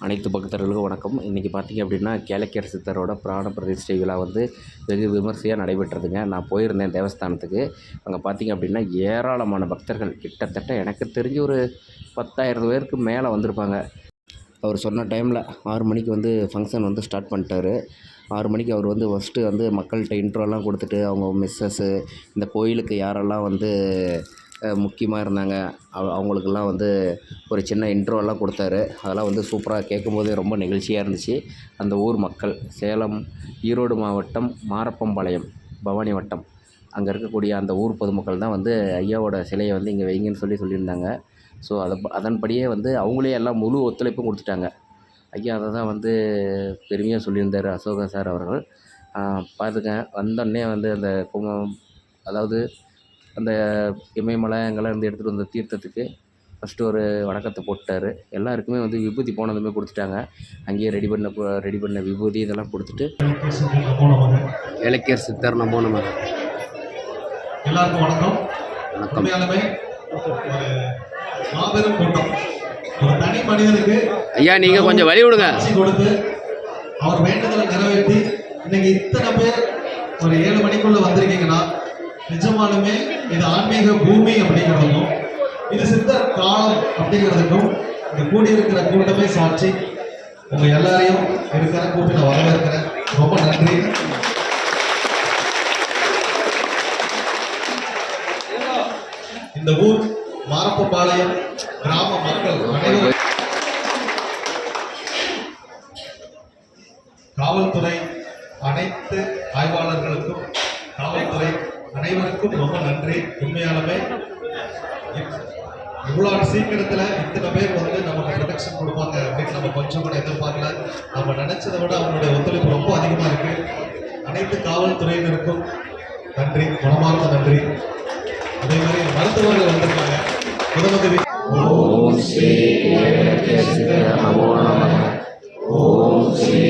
அனைத்து பக்தர்களுக்கும் வணக்கம். இன்றைக்கி பார்த்திங்க அப்படின்னா கேளக்கியர் சித்தரோட பிராண பிரதிஷ்டை விழா வந்து வெகு விமர்சையாக நடைபெற்றதுங்க. நான் போயிருந்தேன் தேவஸ்தானத்துக்கு. அங்கே பார்த்திங்க அப்படின்னா ஏராளமான பக்தர்கள், கிட்டத்தட்ட எனக்கு தெரிஞ்சு ஒரு 10,000 பேருக்கு மேலே வந்திருப்பாங்க. அவர் சொன்ன டைமில் 6 மணிக்கு வந்து ஃபங்க்ஷன் வந்து ஸ்டார்ட் பண்ணிட்டாரு. 6 மணிக்கு அவர் வந்து ஃபஸ்ட்டு வந்து மக்கள்கிட்ட இன்ட்ரோலாம் கொடுத்துட்டு, அவங்க மிஸ்ஸஸ்ஸு இந்த கோயிலுக்கு யாரெல்லாம் வந்து முக்கியமாக இருந்தாங்க அவங்களுக்கெல்லாம் வந்து ஒரு சின்ன இன்ட்ரோலாம் கொடுத்தாரு. அதெல்லாம் வந்து சூப்பராக கேட்கும்போதே ரொம்ப நெகிழ்ச்சியாக இருந்துச்சு. அந்த ஊர் மக்கள் சேலம், ஈரோடு மாவட்டம், மாரப்பம்பாளையம், பவானி வட்டம் அங்கே இருக்கக்கூடிய அந்த ஊர் பொதுமக்கள் தான் வந்து ஐயாவோட சிலையை வந்து இங்கே வைங்கன்னு சொல்லியிருந்தாங்க. ஸோ அதன்படியே வந்து அவங்களே எல்லாம் முழு ஒத்துழைப்பும் கொடுத்துட்டாங்க. ஐயா அதை தான் வந்து பெருமையாக சொல்லியிருந்தார் அசோகா சார் அவர்கள். பார்த்துங்க வந்தோடனே வந்து அந்த அதாவது அந்த இமயமலை அங்கெல்லாம் இருந்து எடுத்துகிட்டு வந்த தீர்த்தத்துக்கு ஃபஸ்ட்டு ஒரு வணக்கத்தை போட்டார். எல்லாருக்குமே வந்து விபூதி போனதுமே கொடுத்துட்டாங்க. அங்கேயே ரெடி பண்ண விபூதி இதெல்லாம் கொடுத்துட்டு இலக்கியர் சித்தர் நமோ நம. எல்லாருக்கும் வணக்கம். உண்மையாலுமே மாபெரும் கூட்டம். ஒரு தனி மனிதனுக்கு ஐயா நீங்கள் கொஞ்சம் வழி விடுங்க கொடுத்து அவர் வேண்டுதலை நிறைவேற்றி இன்னைக்கு இத்தனை பேர் ஒரு 7 மணிக்குள்ள வந்திருக்கீங்கன்னா நிஜமாலுமே இது ஆன்மீக பூமி அப்படிங்கிறதுக்கும் இது சித்தர் காலம் அப்படிங்கிறதுக்கும் இங்க கூடியிருக்கிற கூட்டமே சாட்சி. உங்க எல்லாரையும் இருக்கிற கூட்டி நான் வரவேற்கிறேன். ரொம்ப நன்றி. இந்த ஊர் மாரப்பம்பாளையம் கிராம மக்கள் அனைவரும், காவல்துறை அனைத்து ஆய்வாளர்களுக்கும், காவல்துறை அனைவருக்கும் ரொம்ப நன்றி. உண்மையாலுமே இவ்வளவு சீக்கிரத்துல இத்தனை பேர் வந்து நமக்கு ப்ரொடெக்ஷன் கொடுப்பாங்க அப்படின்னு நம்ம கொஞ்சம் கூட எதிர்பார்க்கல. நம்ம நினைச்சதை விட அவங்களுடைய ஒத்துழைப்பு ரொம்ப அதிகமா இருக்கு. அனைத்து காவல்துறையினருக்கும் நன்றி, மனமார்ந்த நன்றி. அதே மாதிரி மருத்துவர்கள் வந்திருக்காங்க. முதலுதவி ஓம் ஸ்ரீ நமோ நம. ஓம் ஸ்ரீ